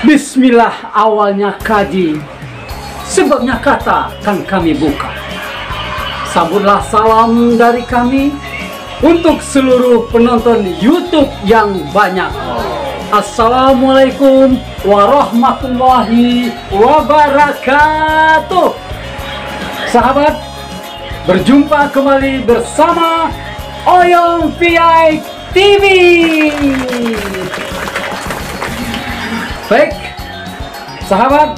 Bismillah awalnya kaji, sebabnya kata kan kami buka. Sambutlah salam dari kami untuk seluruh penonton YouTube yang banyak. Assalamualaikum warahmatullahi wabarakatuh. Sahabat, berjumpa kembali bersama Oyong VI TV. Baik, sahabat,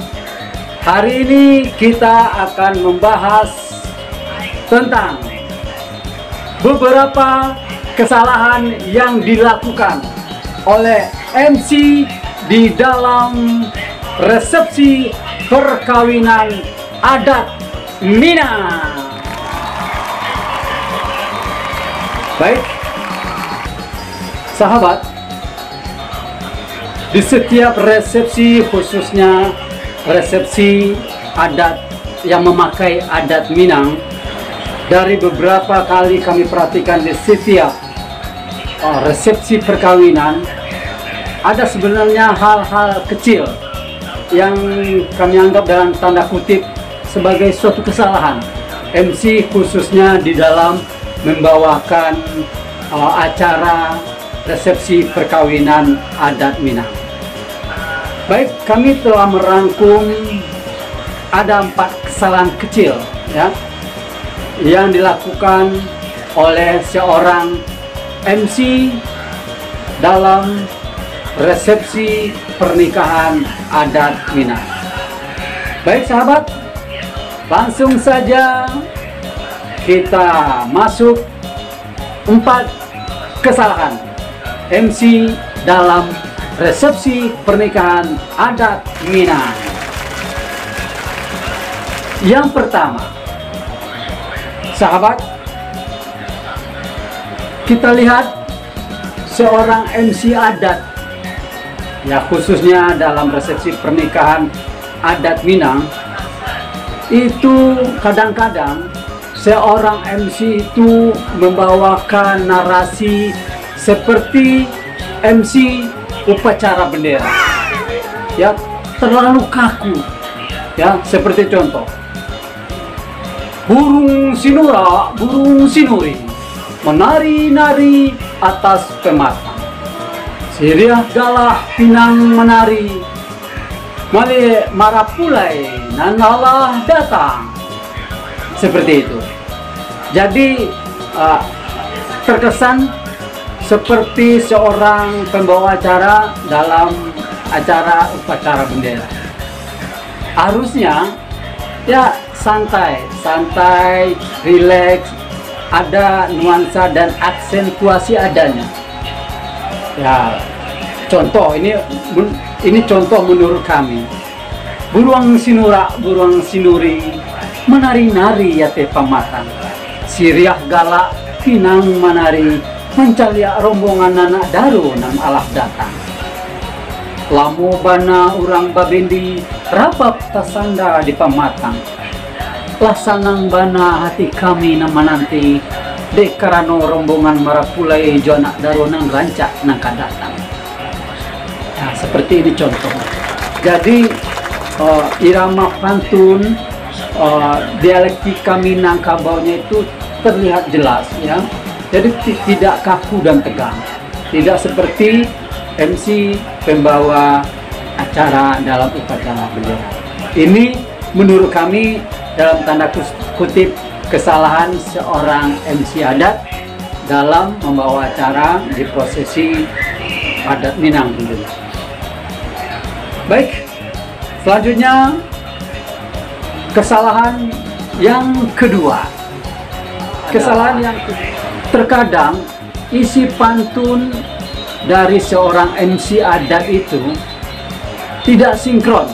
hari ini kita akan membahas tentang beberapa kesalahan yang dilakukan oleh MC di dalam resepsi perkawinan adat Minang. Baik, sahabat, di setiap resepsi, khususnya resepsi adat yang memakai adat Minang, dari beberapa kali kami perhatikan di setiap resepsi perkawinan, ada sebenarnya hal-hal kecil yang kami anggap dalam tanda kutip sebagai suatu kesalahan MC, khususnya di dalam membawakan acara resepsi perkawinan adat Minang. Baik, kami telah merangkum ada 4 kesalahan kecil ya yang dilakukan oleh seorang MC dalam resepsi pernikahan adat Minang. Baik sahabat, langsung saja kita masuk 4 kesalahan MC dalam resepsi pernikahan adat Minang. Yang pertama, sahabat, kita lihat seorang MC adat, ya khususnya dalam resepsi pernikahan adat Minang, itu kadang-kadang seorang MC itu membawakan narasi seperti MC upacara bendera, ya terlalu kaku, ya seperti contoh, burung sinura, burung sinuri menari-nari atas pematang, siriah galah pinang menari, male marapulai nanalah datang, seperti itu. Jadi terkesan seperti seorang pembawa acara dalam acara upacara bendera. Harusnya ya santai, rileks, ada nuansa dan aksentuasi adanya. Ya, contoh ini contoh menurut kami. Burung sinura, burung sinuri menari-nari ya teh pamatang, siriah galak pinang menari, mencaliak rombongan anak daru nam alah datang. Lamu bana urang babendi rapap tasanda di pamatang, lasanang bana hati kami nama nanti, dek karano rombongan marapulai jo anak daru nang rancak nang datang. Nah, seperti ini contoh. Jadi irama pantun, dialektika Minang kabaunya itu terlihat jelas ya. Jadi tidak kaku dan tegang, tidak seperti MC pembawa acara dalam upacara bendera. Ini menurut kami dalam tanda kutip kesalahan seorang MC adat dalam membawa acara di prosesi adat Minang tentunya. Baik, selanjutnya kesalahan yang kedua. Kesalahan yang terkadang isi pantun dari seorang MC adat itu tidak sinkron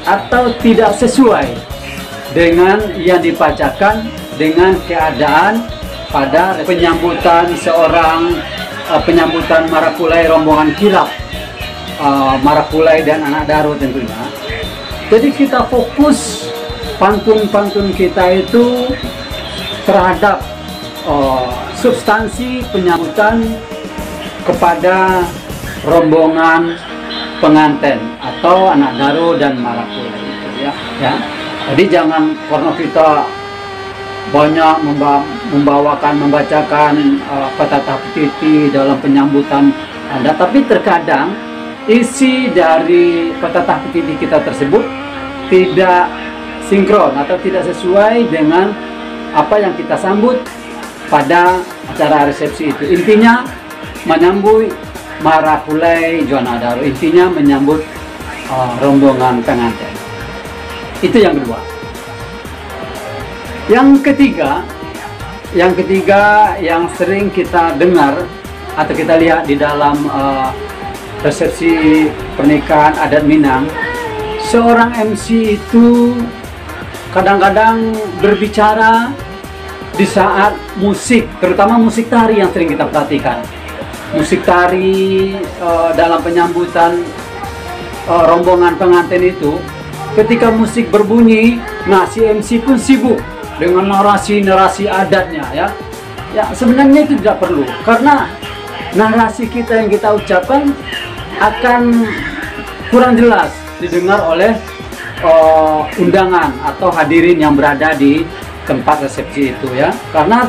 atau tidak sesuai dengan yang dibacakan dengan keadaan pada penyambutan penyambutan marapulai rombongan kirap, marapulai dan anak daru tentunya. Jadi kita fokus pantun-pantun kita itu terhadap substansi penyambutan kepada rombongan pengantin atau anak daro dan marapule itu ya. Jadi jangan karena kita banyak membacakan petatah petiti dalam penyambutan Anda, tapi terkadang isi dari petatah petiti kita tersebut tidak sinkron atau tidak sesuai dengan apa yang kita sambut pada acara resepsi itu. Intinya menyambut marapule Jonadaro, intinya menyambut rombongan pengantin. Itu yang kedua. Yang ketiga yang sering kita dengar atau kita lihat di dalam resepsi pernikahan adat Minang, seorang MC itu kadang-kadang berbicara di saat musik, terutama musik tari yang sering kita perhatikan. Musik tari dalam penyambutan rombongan pengantin itu, ketika musik berbunyi, nah si MC pun sibuk dengan narasi-narasi adatnya ya. Sebenarnya itu tidak perlu, karena narasi kita yang kita ucapkan akan kurang jelas didengar oleh undangan atau hadirin yang berada di tempat resepsi itu ya, karena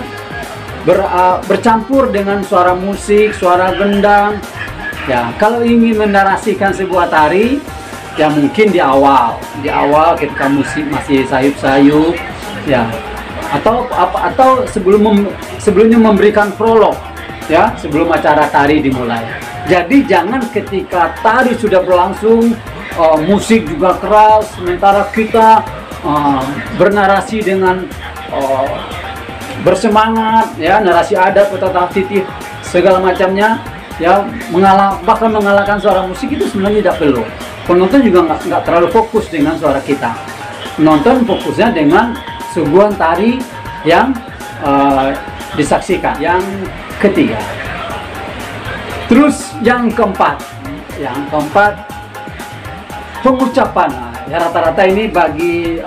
bercampur dengan suara musik, suara gendang ya. Kalau ingin menarasikan sebuah tari ya, mungkin di awal ketika musik masih sayup-sayup ya, atau sebelumnya memberikan prolog ya, sebelum acara tari dimulai. Jadi jangan ketika tari sudah berlangsung, musik juga keras, sementara kita bernarasi dengan bersemangat ya, narasi adat, petatah petiti segala macamnya ya, bahkan mengalahkan suara musik. Itu sebenarnya tidak perlu. Penonton juga nggak terlalu fokus dengan suara kita. Penonton fokusnya dengan sebuah tari yang disaksikan. Yang ketiga. Terus yang keempat, pengucapan. Ya, rata-rata ini bagi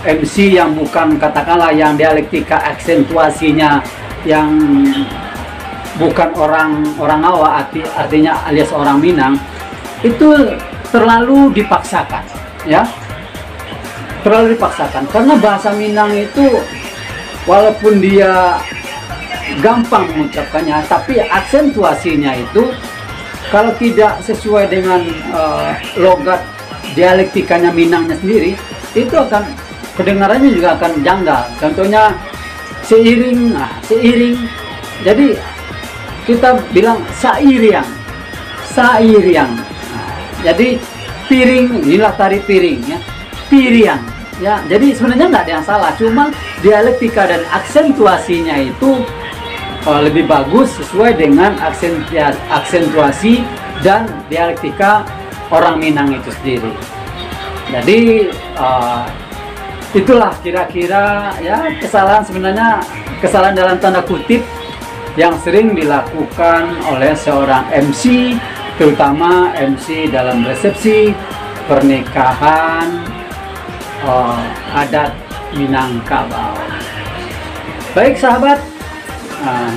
MC yang bukan, katakanlah yang dialektika aksentuasinya yang bukan orang Awa, artinya alias orang Minang, itu terlalu dipaksakan ya. Terlalu dipaksakan, karena bahasa Minang itu walaupun dia gampang mengucapkannya, tapi aksentuasinya itu kalau tidak sesuai dengan logat dialektikanya Minangnya sendiri, itu akan kedengarannya juga akan janggal. Contohnya seiring, jadi kita bilang sairiang. Jadi piring, inilah tari piring ya, piriang ya. Jadi sebenarnya nggak ada yang salah, cuma dialektika dan aksentuasinya itu lebih bagus sesuai dengan aksentuasi dan dialektika orang Minang itu sendiri. Jadi itulah kira-kira ya kesalahan dalam tanda kutip yang sering dilakukan oleh seorang MC, terutama MC dalam resepsi pernikahan adat Minangkabau. Baik sahabat,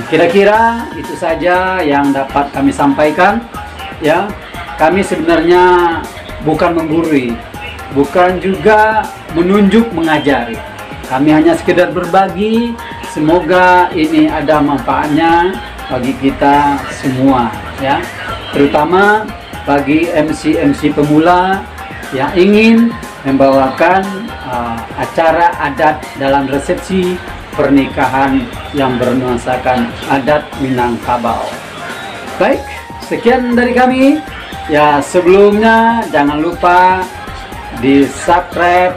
kira-kira itu saja yang dapat kami sampaikan ya. Kami sebenarnya bukan menggurui, bukan juga menunjuk mengajari. Kami hanya sekedar berbagi. Semoga ini ada manfaatnya bagi kita semua ya, terutama bagi MC pemula yang ingin membawakan acara adat dalam resepsi pernikahan yang bernuansakan adat Minangkabau. Baik, sekian dari kami ya. Sebelumnya jangan lupa di subscribe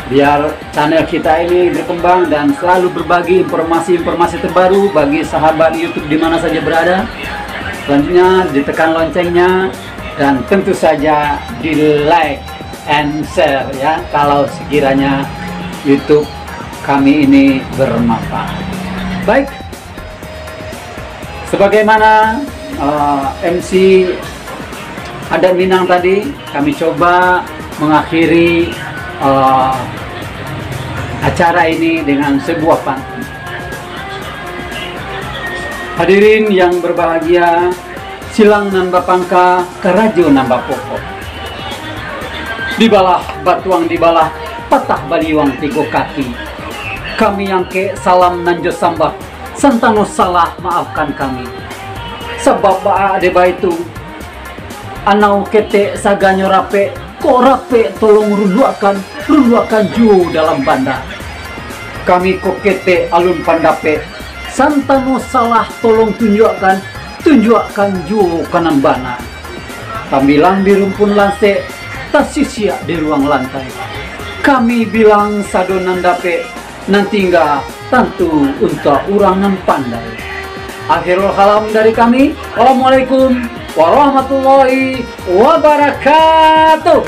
biar channel kita ini berkembang dan selalu berbagi informasi-informasi terbaru bagi sahabat YouTube di mana saja berada. Selanjutnya ditekan loncengnya dan tentu saja di like and share ya, kalau sekiranya YouTube kami ini bermanfaat. Baik, sebagaimana MC adat Minang tadi, kami coba mengakhiri acara ini dengan sebuah pantun. Hadirin yang berbahagia, silang nan bapangka karajo nambah pokok. Dibalah batuang dibalah patah baliwang tigo kaki. Kami yang ke salam nanjo sambah santano salah maafkan kami. Sebab baa deba itu anau kete saganyo rape kok rape tolong ruluakan ju dalam banda. Kami kok kete alun pandape santano salah tolong tunjukkan ju kanan bana. Kami bilang di rumpun lanse tak sia di ruang lantai. Kami bilang sadonan dape nanti enggak tentu untuk orang yang pandai. Akhirul kalam dari kami. Wassalamualaikum warahmatullahi wabarakatuh.